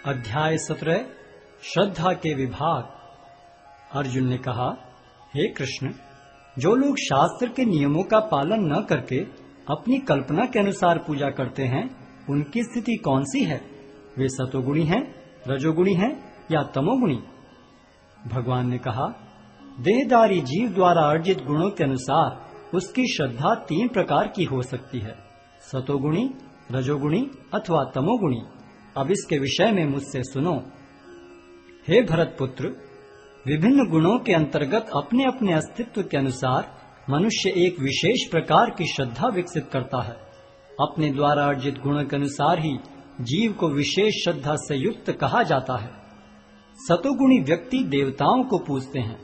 अध्याय 17 श्रद्धा के विभाग। अर्जुन ने कहा, हे कृष्ण, जो लोग शास्त्र के नियमों का पालन न करके अपनी कल्पना के अनुसार पूजा करते हैं, उनकी स्थिति कौन सी है? वे सतोगुणी हैं, रजोगुणी हैं या तमोगुणी? भगवान ने कहा, देहधारी जीव द्वारा अर्जित गुणों के अनुसार उसकी श्रद्धा 3 प्रकार की हो सकती है, सतोगुणी, रजोगुणी अथवा तमोगुणी। अब इसके विषय में मुझसे सुनो। हे भरत पुत्र, विभिन्न गुणों के अंतर्गत अपने अपने अस्तित्व के अनुसार मनुष्य एक विशेष प्रकार की श्रद्धा विकसित करता है। अपने द्वारा अर्जित गुणों के अनुसार ही जीव को विशेष श्रद्धा से युक्त कहा जाता है। सतोगुणी व्यक्ति देवताओं को पूजते हैं,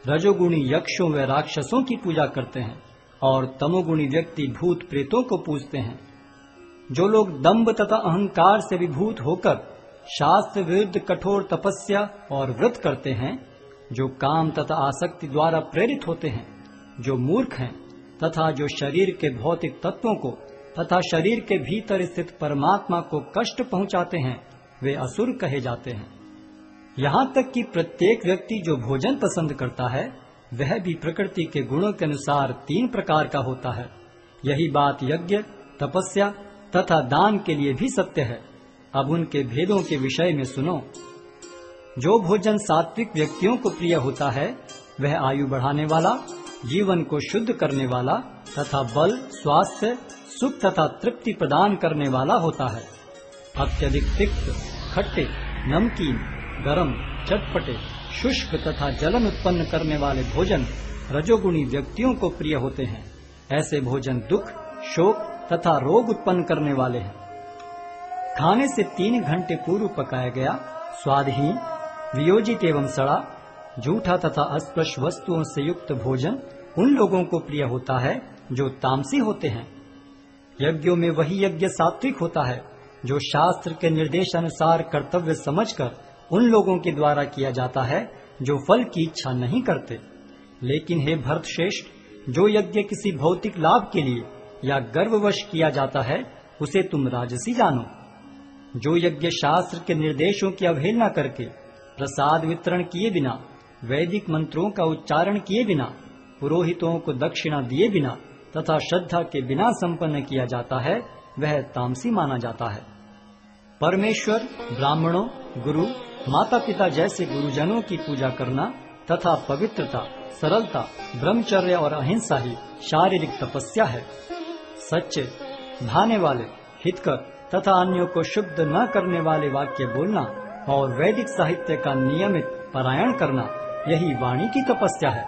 रजोगुणी यक्षों व राक्षसों की पूजा करते हैं और तमोगुणी व्यक्ति भूत प्रेतों को पूजते हैं। जो लोग दंभ तथा अहंकार से विभूत होकर शास्त्र विरुद्ध कठोर तपस्या और व्रत करते हैं, जो काम तथा आसक्ति द्वारा प्रेरित होते हैं, जो मूर्ख हैं तथा जो शरीर के भौतिक तत्वों को तथा शरीर के भीतर स्थित परमात्मा को कष्ट पहुंचाते हैं, वे असुर कहे जाते हैं। यहाँ तक कि प्रत्येक व्यक्ति जो भोजन पसंद करता है, वह भी प्रकृति के गुणों के अनुसार 3 प्रकार का होता है। यही बात यज्ञ, तपस्या तथा दान के लिए भी सत्य है। अब उनके भेदों के विषय में सुनो। जो भोजन सात्विक व्यक्तियों को प्रिय होता है, वह आयु बढ़ाने वाला, जीवन को शुद्ध करने वाला तथा बल, स्वास्थ्य, सुख तथा तृप्ति प्रदान करने वाला होता है। अत्यधिक तिक्त, खट्टे, नमकीन, गरम, चटपटे, शुष्क तथा जलन उत्पन्न करने वाले भोजन रजोगुणी व्यक्तियों को प्रिय होते हैं। ऐसे भोजन दुख, शोक तथा रोग उत्पन्न करने वाले हैं। खाने से 3 घंटे पूर्व पकाया गया, स्वादहीन, वियोजित एवं सड़ा, झूठा तथा अस्पृश वस्तुओं से युक्त भोजन उन लोगों को प्रिय होता है जो तामसी होते हैं। यज्ञों में वही यज्ञ सात्विक होता है जो शास्त्र के निर्देशानुसार कर्तव्य समझकर उन लोगों के द्वारा किया जाता है जो फल की इच्छा नहीं करते। लेकिन हे भरत श्रेष्ठ, जो यज्ञ किसी भौतिक लाभ के लिए या गर्ववश किया जाता है, उसे तुम राजसी जानो। जो यज्ञ शास्त्र के निर्देशों की अवहेलना करके, प्रसाद वितरण किए बिना, वैदिक मंत्रों का उच्चारण किए बिना, पुरोहितों को दक्षिणा दिए बिना तथा श्रद्धा के बिना संपन्न किया जाता है, वह तामसी माना जाता है। परमेश्वर, ब्राह्मणों, गुरु, माता पिता जैसे गुरुजनों की पूजा करना तथा पवित्रता, सरलता, ब्रह्मचर्य और अहिंसा ही शारीरिक तपस्या है। सच्चे, भाने वाले, हितकर तथा अन्यों को शुद्ध न करने वाले वाक्य बोलना और वैदिक साहित्य का नियमित पारायण करना, यही वाणी की तपस्या है।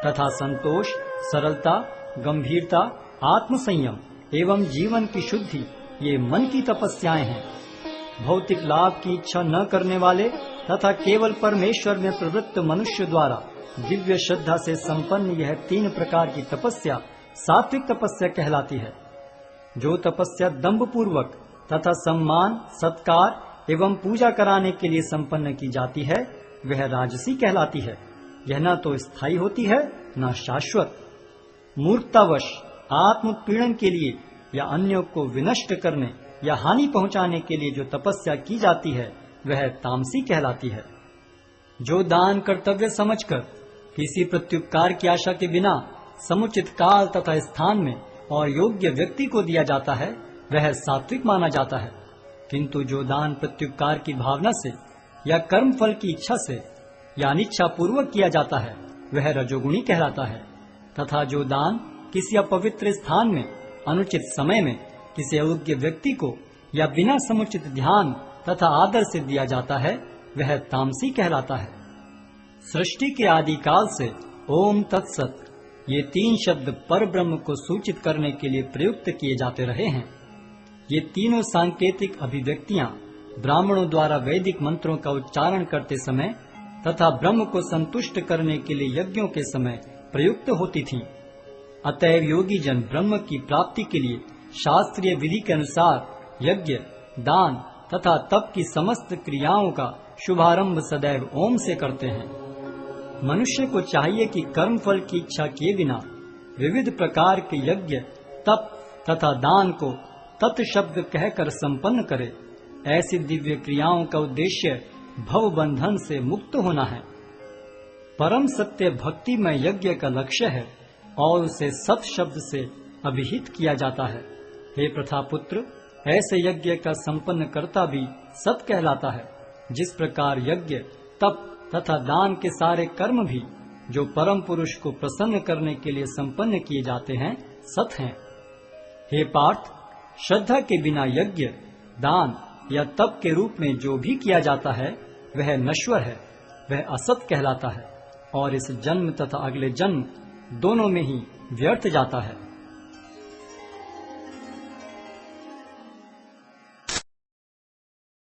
तथा संतोष, सरलता, गंभीरता, आत्मसंयम एवं जीवन की शुद्धि, ये मन की तपस्याएं हैं। भौतिक लाभ की इच्छा न करने वाले तथा केवल परमेश्वर में प्रवृत्त मनुष्य द्वारा दिव्य श्रद्धा से संपन्न यह 3 प्रकार की तपस्या सात्विक तपस्या कहलाती है। जो तपस्या दंभ पूर्वक तथा सम्मान, सत्कार एवं पूजा कराने के लिए संपन्न की जाती है, वह राजसी कहलाती है। यह न तो स्थायी होती है, न शाश्वत। मूर्खतावश आत्मोत्पीड़न के लिए या अन्यों को विनष्ट करने या हानि पहुंचाने के लिए जो तपस्या की जाती है, वह तामसी कहलाती है। जो दान कर्तव्य समझकर किसी प्रत्युपकार की आशा के बिना समुचित काल तथा स्थान में और योग्य व्यक्ति को दिया जाता है, वह सात्विक माना जाता है। किंतु जो दान प्रत्युपकार की भावना से या कर्म फल की इच्छा से या अनिच्छा पूर्वक किया जाता है, वह रजोगुणी कहलाता है। तथा जो दान किसी अपवित्र स्थान में, अनुचित समय में, किसी अयोग्य व्यक्ति को या बिना समुचित ध्यान तथा आदर से दिया जाता है, वह तामसी कहलाता है। सृष्टि के आदिकाल से ओम तत्सत ये 3 शब्द पर ब्रह्म को सूचित करने के लिए प्रयुक्त किए जाते रहे हैं। ये तीनों सांकेतिक अभिव्यक्तियां ब्राह्मणों द्वारा वैदिक मंत्रों का उच्चारण करते समय तथा ब्रह्म को संतुष्ट करने के लिए यज्ञों के समय प्रयुक्त होती थीं। अतएव योगी जन ब्रह्म की प्राप्ति के लिए शास्त्रीय विधि के अनुसार यज्ञ, दान तथा तप की समस्त क्रियाओं का शुभारंभ सदैव ओम से करते हैं। मनुष्य को चाहिए कि कर्म फल की इच्छा किए बिना विविध प्रकार के यज्ञ, तप तथा दान को तत् शब्द कहकर संपन्न करे ऐसी दिव्य क्रियाओं का उद्देश्य भव बंधन से मुक्त होना है। परम सत्य भक्तिमय यज्ञ का लक्ष्य है और उसे सत शब्द से अभिहित किया जाता है। हे प्रथापुत्र, ऐसे यज्ञ का संपन्न करता भी सत कहलाता है। जिस प्रकार यज्ञ, तप तथा दान के सारे कर्म भी जो परम पुरुष को प्रसन्न करने के लिए संपन्न किए जाते हैं, सत हैं। हे पार्थ, श्रद्धा के बिना यज्ञ, दान या तप के रूप में जो भी किया जाता है वह नश्वर है, वह असत कहलाता है और इस जन्म तथा अगले जन्म दोनों में ही व्यर्थ जाता है।